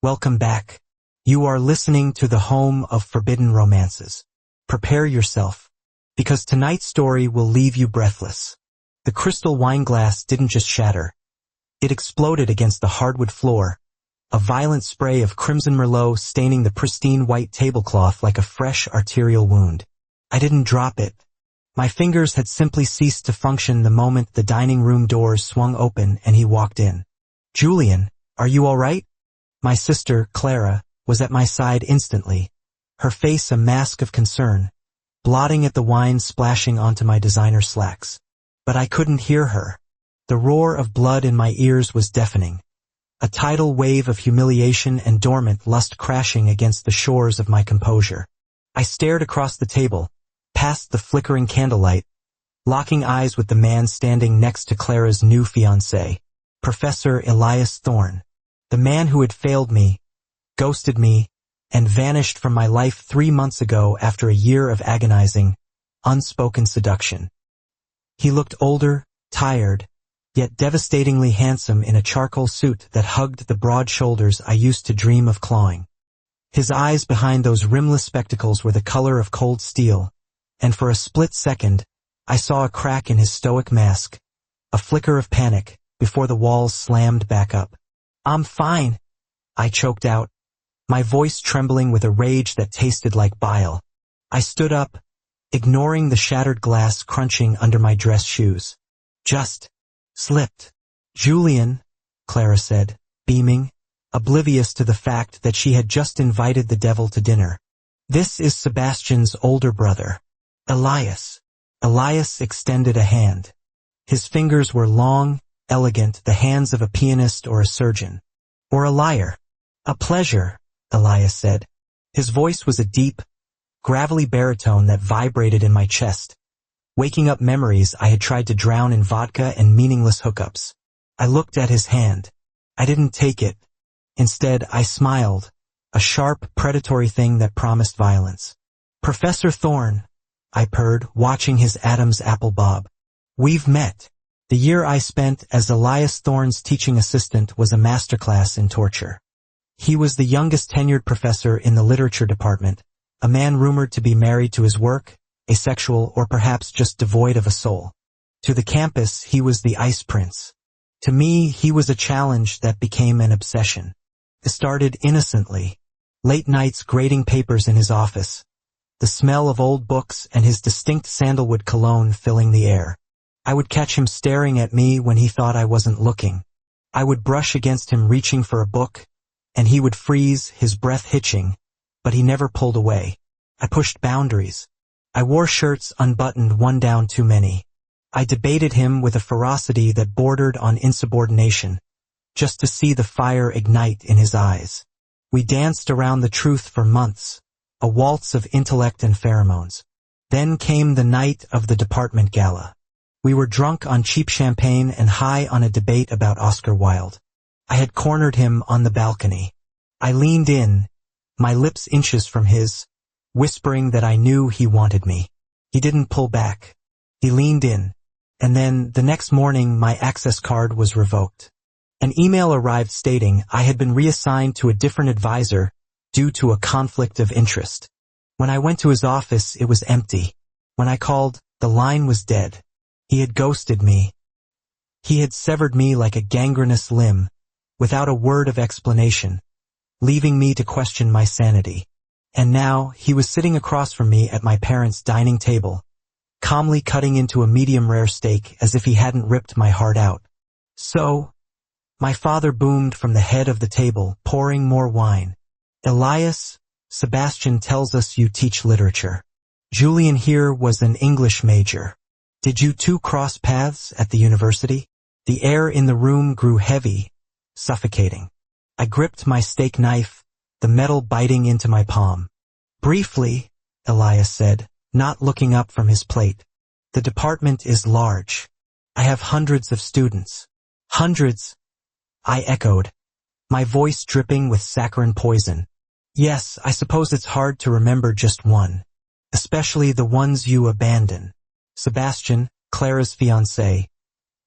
Welcome back. You are listening to the home of forbidden romances. Prepare yourself, because tonight's story will leave you breathless. The crystal wine glass didn't just shatter. It exploded against the hardwood floor, a violent spray of crimson merlot staining the pristine white tablecloth like a fresh arterial wound. I didn't drop it. My fingers had simply ceased to function the moment the dining room doors swung open and he walked in. "Julian, are you all right?" My sister, Clara, was at my side instantly, her face a mask of concern, blotting at the wine splashing onto my designer slacks. But I couldn't hear her. The roar of blood in my ears was deafening, a tidal wave of humiliation and dormant lust crashing against the shores of my composure. I stared across the table, past the flickering candlelight, locking eyes with the man standing next to Clara's new fiancé, Professor Elias Thorne. The man who had failed me, ghosted me, and vanished from my life 3 months ago after a year of agonizing, unspoken seduction. He looked older, tired, yet devastatingly handsome in a charcoal suit that hugged the broad shoulders I used to dream of clawing. His eyes behind those rimless spectacles were the color of cold steel, and for a split second, I saw a crack in his stoic mask, a flicker of panic, before the walls slammed back up. "I'm fine," I choked out, my voice trembling with a rage that tasted like bile. I stood up, ignoring the shattered glass crunching under my dress shoes. "Just slipped." "Julian," Clara said, beaming, oblivious to the fact that she had just invited the devil to dinner. "This is Sebastian's older brother, Elias." Elias extended a hand. His fingers were long, elegant, the hands of a pianist or a surgeon. Or a liar. "A pleasure," Elias said. His voice was a deep, gravelly baritone that vibrated in my chest, waking up memories I had tried to drown in vodka and meaningless hookups. I looked at his hand. I didn't take it. Instead, I smiled, a sharp, predatory thing that promised violence. "Professor Thorne," I purred, watching his Adam's apple bob. "We've met." The year I spent as Elias Thorne's teaching assistant was a masterclass in torture. He was the youngest tenured professor in the literature department, a man rumored to be married to his work, asexual, or perhaps just devoid of a soul. To the campus, he was the ice prince. To me, he was a challenge that became an obsession. It started innocently. Late nights grading papers in his office, the smell of old books and his distinct sandalwood cologne filling the air. I would catch him staring at me when he thought I wasn't looking. I would brush against him reaching for a book, and he would freeze, his breath hitching, but he never pulled away. I pushed boundaries. I wore shirts unbuttoned one down too many. I debated him with a ferocity that bordered on insubordination, just to see the fire ignite in his eyes. We danced around the truth for months, a waltz of intellect and pheromones. Then came the night of the department gala. We were drunk on cheap champagne and high on a debate about Oscar Wilde. I had cornered him on the balcony. I leaned in, my lips inches from his, whispering that I knew he wanted me. He didn't pull back. He leaned in. And then, the next morning, my access card was revoked. An email arrived stating I had been reassigned to a different advisor due to a conflict of interest. When I went to his office, it was empty. When I called, the line was dead. He had ghosted me. He had severed me like a gangrenous limb, without a word of explanation, leaving me to question my sanity. And now, he was sitting across from me at my parents' dining table, calmly cutting into a medium-rare steak as if he hadn't ripped my heart out. "So," my father boomed from the head of the table, pouring more wine. "Elias, Sebastian tells us you teach literature. Julian here was an English major. Did you two cross paths at the university?" The air in the room grew heavy, suffocating. I gripped my steak knife, the metal biting into my palm. "Briefly," Elias said, not looking up from his plate. "The department is large. I have hundreds of students." "Hundreds?" I echoed, my voice dripping with saccharine poison. "Yes, I suppose it's hard to remember just one. Especially the ones you abandon." Sebastian, Clara's fiancé,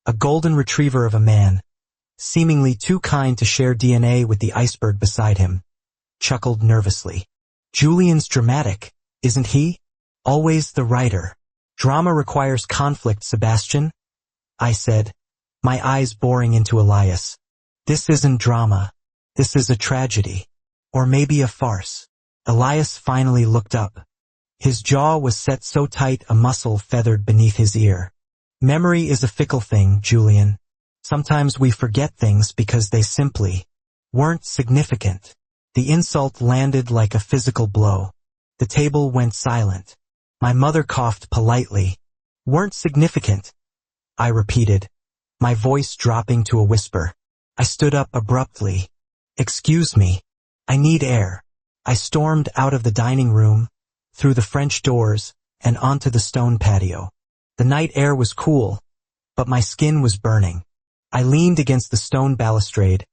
a golden retriever of a man, seemingly too kind to share DNA with the iceberg beside him, chuckled nervously. Julian's dramatic, isn't he? Always the writer. Drama requires conflict, Sebastian, I said, my eyes boring into Elias. This isn't drama. This is a tragedy. Or maybe a farce. Elias finally looked up. His jaw was set so tight a muscle feathered beneath his ear. Memory is a fickle thing, Julian. Sometimes we forget things because they simply weren't significant. The insult landed like a physical blow. The table went silent. My mother coughed politely. Weren't significant, I repeated, my voice dropping to a whisper. I stood up abruptly. Excuse me. I need air. I stormed out of the dining room, through the French doors, and onto the stone patio. The night air was cool, but my skin was burning. I leaned against the stone balustrade,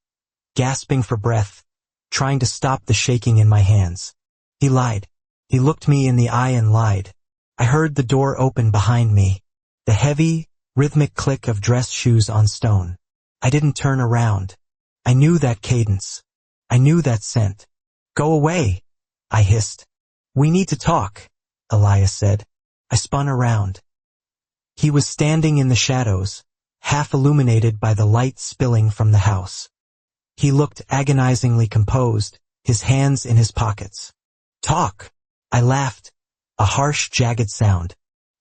gasping for breath, trying to stop the shaking in my hands. He lied. He looked me in the eye and lied. I heard the door open behind me, the heavy, rhythmic click of dress shoes on stone. I didn't turn around. I knew that cadence. I knew that scent. Go away, I hissed. We need to talk, Elias said. I spun around. He was standing in the shadows, half illuminated by the light spilling from the house. He looked agonizingly composed, his hands in his pockets. Talk, I laughed, a harsh, jagged sound.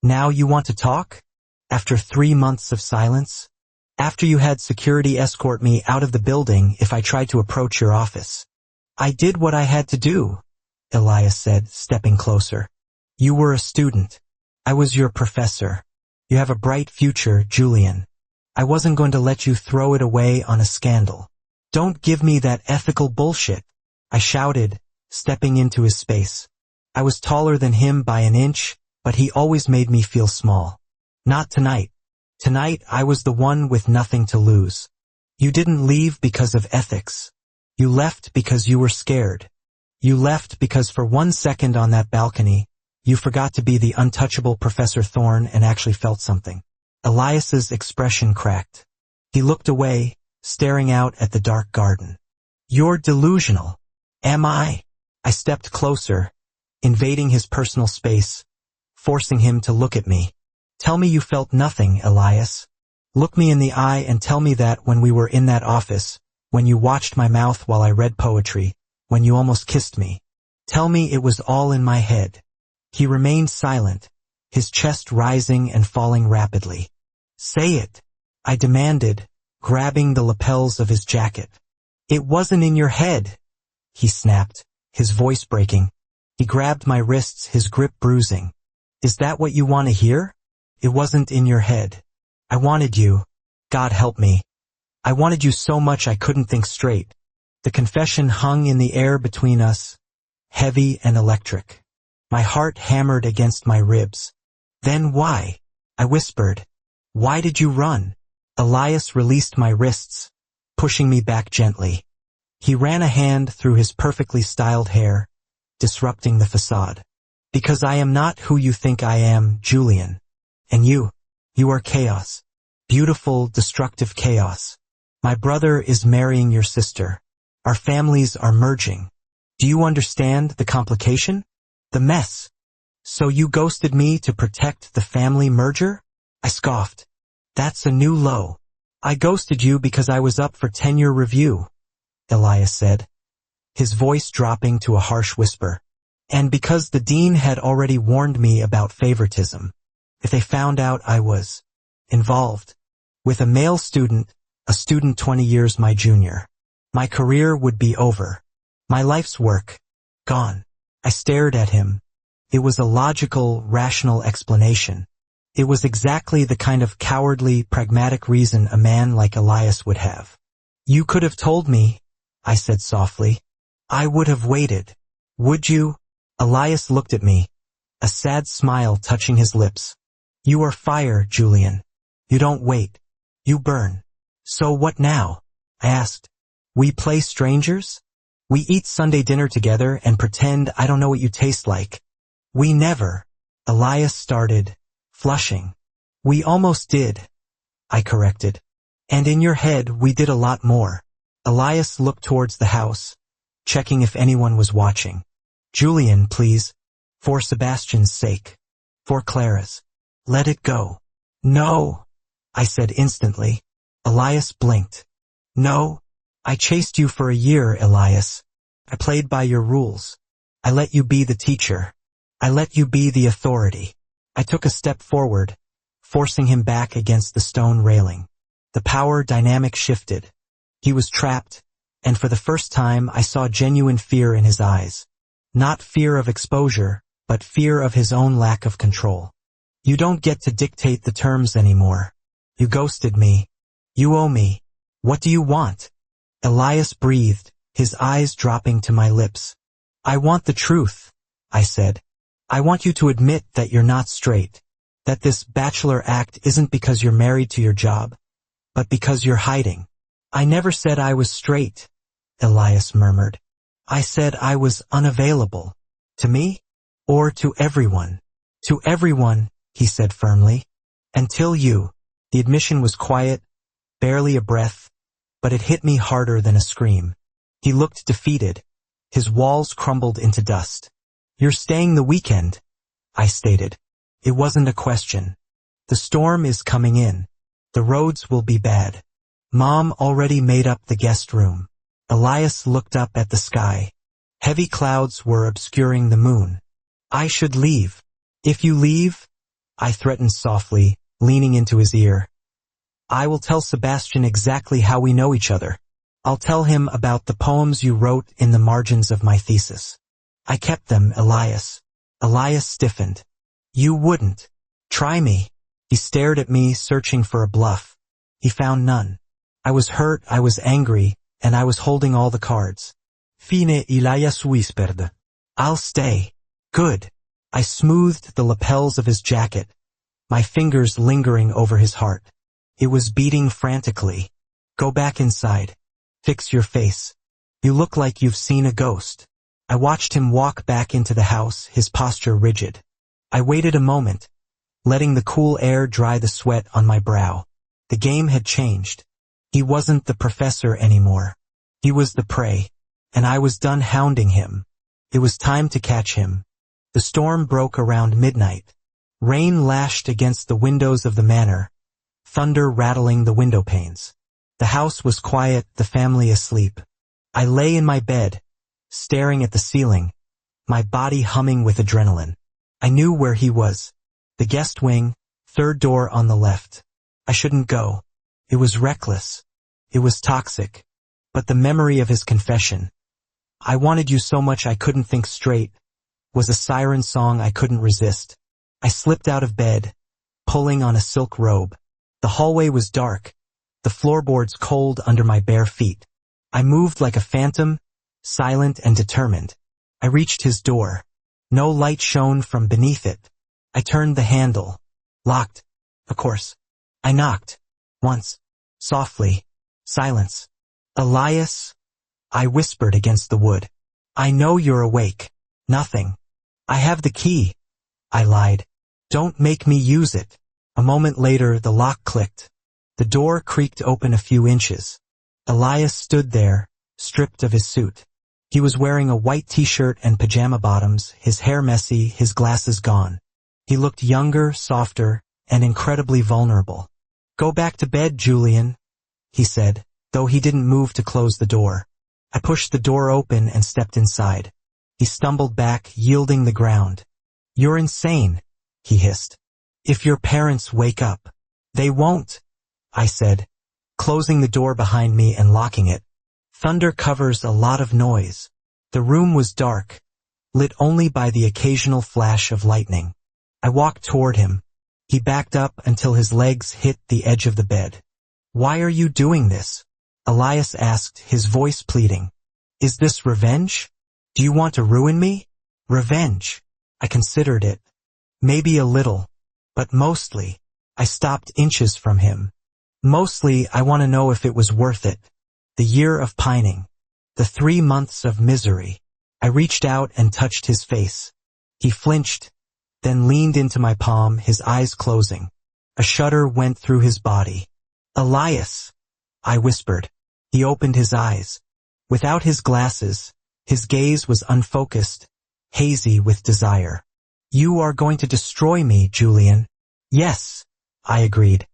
Now you want to talk? After 3 months of silence? After you had security escort me out of the building if I tried to approach your office? I did what I had to do, Elias said, stepping closer. You were a student. I was your professor. You have a bright future, Julian. I wasn't going to let you throw it away on a scandal. Don't give me that ethical bullshit, I shouted, stepping into his space. I was taller than him by an inch, but he always made me feel small. Not tonight. Tonight I was the one with nothing to lose. You didn't leave because of ethics. You left because you were scared. You left because for 1 second on that balcony, you forgot to be the untouchable Professor Thorne and actually felt something. Elias's expression cracked. He looked away, staring out at the dark garden. You're delusional. Am I? I stepped closer, invading his personal space, forcing him to look at me. Tell me you felt nothing, Elias. Look me in the eye and tell me that when we were in that office, when you watched my mouth while I read poetry, when you almost kissed me. Tell me it was all in my head. He remained silent, his chest rising and falling rapidly. Say it, I demanded, grabbing the lapels of his jacket. It wasn't in your head, he snapped, his voice breaking. He grabbed my wrists, his grip bruising. Is that what you want to hear? It wasn't in your head. I wanted you. God help me. I wanted you so much I couldn't think straight. The confession hung in the air between us, heavy and electric. My heart hammered against my ribs. Then why? I whispered. Why did you run? Elias released my wrists, pushing me back gently. He ran a hand through his perfectly styled hair, disrupting the facade. Because I am not who you think I am, Julian. And you are chaos. Beautiful, destructive chaos. My brother is marrying your sister. Our families are merging. Do you understand the complication? The mess. So you ghosted me to protect the family merger? I scoffed. That's a new low. I ghosted you because I was up for tenure review, Elias said, his voice dropping to a harsh whisper. And because the dean had already warned me about favoritism. If they found out I was involved with a male student, a student 20 years my junior, my career would be over. My life's work, gone. I stared at him. It was a logical, rational explanation. It was exactly the kind of cowardly, pragmatic reason a man like Elias would have. You could have told me, I said softly. I would have waited. Would you? Elias looked at me, a sad smile touching his lips. You are fire, Julian. You don't wait. You burn. So what now? I asked. We play strangers? We eat Sunday dinner together and pretend I don't know what you taste like. We never. Elias started, flushing. We almost did, I corrected. And in your head we did a lot more. Elias looked towards the house, checking if anyone was watching. Julian, please. For Sebastian's sake. For Clara's. Let it go. No, I said instantly. Elias blinked. No, I chased you for a year, Elias. I played by your rules. I let you be the teacher. I let you be the authority. I took a step forward, forcing him back against the stone railing. The power dynamic shifted. He was trapped, and for the first time I saw genuine fear in his eyes. Not fear of exposure, but fear of his own lack of control. You don't get to dictate the terms anymore. You ghosted me. You owe me. What do you want? Elias breathed, his eyes dropping to my lips. I want the truth, I said. I want you to admit that you're not straight, that this bachelor act isn't because you're married to your job, but because you're hiding. I never said I was straight, Elias murmured. I said I was unavailable. To me? Or to everyone? To everyone, he said firmly. Until you. The admission was quiet, barely a breath, but it hit me harder than a scream. He looked defeated. His walls crumbled into dust. You're staying the weekend, I stated. It wasn't a question. The storm is coming in. The roads will be bad. Mom already made up the guest room. Elias looked up at the sky. Heavy clouds were obscuring the moon. I should leave. If you leave, I threatened softly, leaning into his ear. I will tell Sebastian exactly how we know each other. I'll tell him about the poems you wrote in the margins of my thesis. I kept them, Elias. Elias stiffened. You wouldn't. Try me. He stared at me, searching for a bluff. He found none. I was hurt, I was angry, and I was holding all the cards. Fine, Elias whispered. I'll stay. Good. I smoothed the lapels of his jacket, my fingers lingering over his heart. It was beating frantically. Go back inside. Fix your face. You look like you've seen a ghost. I watched him walk back into the house, his posture rigid. I waited a moment, letting the cool air dry the sweat on my brow. The game had changed. He wasn't the professor anymore. He was the prey, and I was done hounding him. It was time to catch him. The storm broke around midnight. Rain lashed against the windows of the manor, thunder rattling the window panes. The house was quiet, the family asleep. I lay in my bed, staring at the ceiling, my body humming with adrenaline. I knew where he was. The guest wing, third door on the left. I shouldn't go. It was reckless. It was toxic. But the memory of his confession, I wanted you so much I couldn't think straight, was a siren song I couldn't resist. I slipped out of bed, pulling on a silk robe. The hallway was dark, the floorboards cold under my bare feet. I moved like a phantom, silent and determined. I reached his door. No light shone from beneath it. I turned the handle. Locked. Of course. I knocked. Once. Softly. Silence. Elias? I whispered against the wood. I know you're awake. Nothing. I have the key. I lied. Don't make me use it. A moment later, the lock clicked. The door creaked open a few inches. Elias stood there, stripped of his suit. He was wearing a white t-shirt and pajama bottoms, his hair messy, his glasses gone. He looked younger, softer, and incredibly vulnerable. Go back to bed, Julian, he said, though he didn't move to close the door. I pushed the door open and stepped inside. He stumbled back, yielding the ground. You're insane, he hissed. If your parents wake up. They won't, I said, closing the door behind me and locking it. Thunder covers a lot of noise. The room was dark, lit only by the occasional flash of lightning. I walked toward him. He backed up until his legs hit the edge of the bed. Why are you doing this? Elias asked, his voice pleading. Is this revenge? Do you want to ruin me? Revenge. I considered it. Maybe a little. But mostly, I stopped inches from him. Mostly, I want to know if it was worth it. The year of pining. The 3 months of misery. I reached out and touched his face. He flinched, then leaned into my palm, his eyes closing. A shudder went through his body. Elias, I whispered. He opened his eyes. Without his glasses, his gaze was unfocused, hazy with desire. You are going to destroy me, Julian. Yes, I agreed.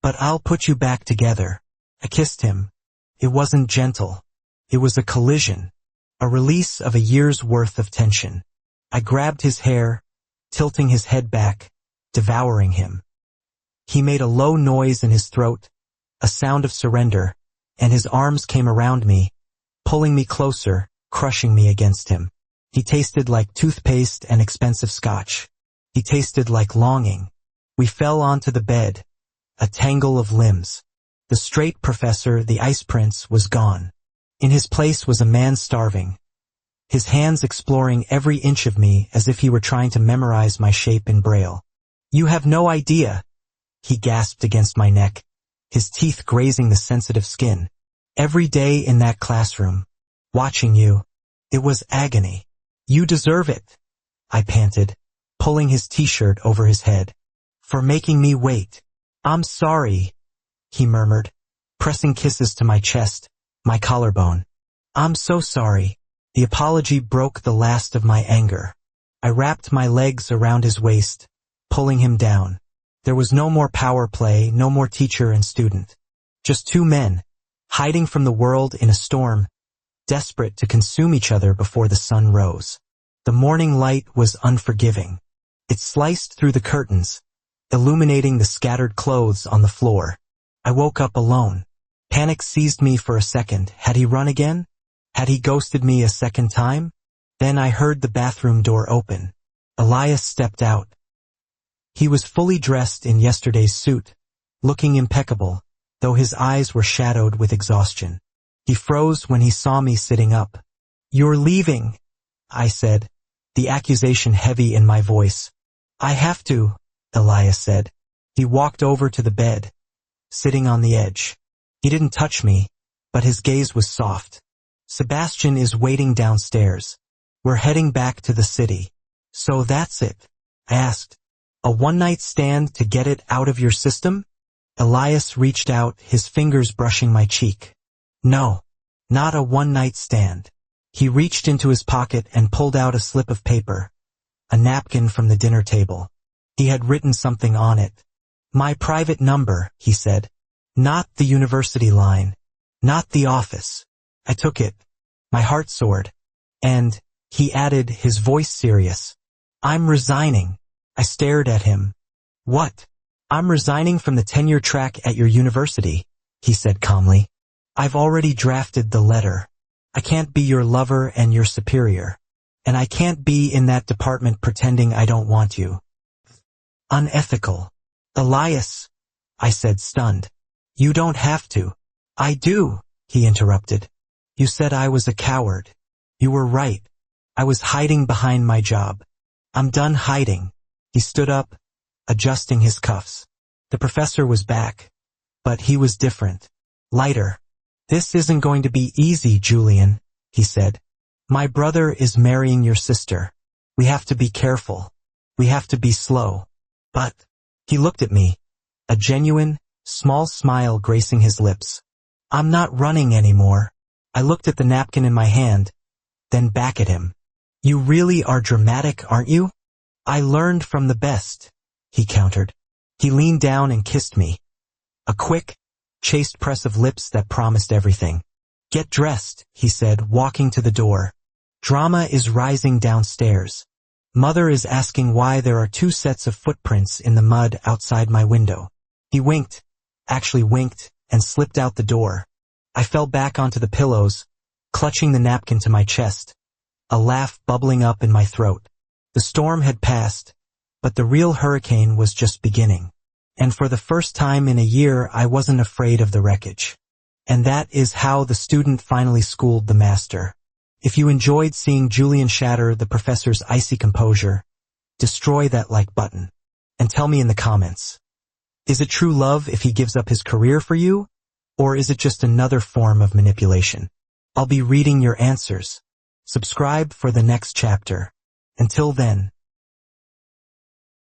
But I'll put you back together. I kissed him. It wasn't gentle. It was a collision, a release of a year's worth of tension. I grabbed his hair, tilting his head back, devouring him. He made a low noise in his throat, a sound of surrender, and his arms came around me, pulling me closer, crushing me against him. He tasted like toothpaste and expensive scotch. He tasted like longing. We fell onto the bed, a tangle of limbs. The straight professor, the ice prince, was gone. In his place was a man starving, his hands exploring every inch of me as if he were trying to memorize my shape in Braille. You have no idea, he gasped against my neck, his teeth grazing the sensitive skin. Every day in that classroom, watching you, it was agony. You deserve it, I panted, pulling his t-shirt over his head. For making me wait. I'm sorry, he murmured, pressing kisses to my chest, my collarbone. I'm so sorry. The apology broke the last of my anger. I wrapped my legs around his waist, pulling him down. There was no more power play, no more teacher and student. Just two men, hiding from the world in a storm, desperate to consume each other before the sun rose. The morning light was unforgiving. It sliced through the curtains, illuminating the scattered clothes on the floor. I woke up alone. Panic seized me for a second. Had he run again? Had he ghosted me a second time? Then I heard the bathroom door open. Elias stepped out. He was fully dressed in yesterday's suit, looking impeccable, though his eyes were shadowed with exhaustion. He froze when he saw me sitting up. You're leaving, I said, the accusation heavy in my voice. I have to, Elias said. He walked over to the bed, sitting on the edge. He didn't touch me, but his gaze was soft. Sebastian is waiting downstairs. We're heading back to the city. So that's it? I asked. A one-night stand to get it out of your system? Elias reached out, his fingers brushing my cheek. No, not a one-night stand. He reached into his pocket and pulled out a slip of paper, a napkin from the dinner table. He had written something on it. My private number, he said. Not the university line. Not the office. I took it. My heart soared. And, he added, his voice serious. I'm resigning. I stared at him. What? I'm resigning from the tenure track at your university, he said calmly. I've already drafted the letter. I can't be your lover and your superior. And I can't be in that department pretending I don't want you. Unethical. Elias, I said stunned. You don't have to. I do, he interrupted. You said I was a coward. You were right. I was hiding behind my job. I'm done hiding. He stood up, adjusting his cuffs. The professor was back, but he was different. Lighter. This isn't going to be easy, Julian, he said. My brother is marrying your sister. We have to be careful. We have to be slow. But, he looked at me, a genuine, small smile gracing his lips. I'm not running anymore. I looked at the napkin in my hand, then back at him. You really are dramatic, aren't you? I learned from the best, he countered. He leaned down and kissed me. A quick, chaste press of lips that promised everything. Get dressed, he said, walking to the door. Drama is rising downstairs. Mother is asking why there are 2 sets of footprints in the mud outside my window. He winked, and slipped out the door. I fell back onto the pillows, clutching the napkin to my chest, a laugh bubbling up in my throat. The storm had passed, but the real hurricane was just beginning. And for the first time in a year, I wasn't afraid of the wreckage. And that is how the student finally schooled the master. If you enjoyed seeing Julian shatter the professor's icy composure, destroy that like button. And tell me in the comments. Is it true love if he gives up his career for you? Or is it just another form of manipulation? I'll be reading your answers. Subscribe for the next chapter. Until then,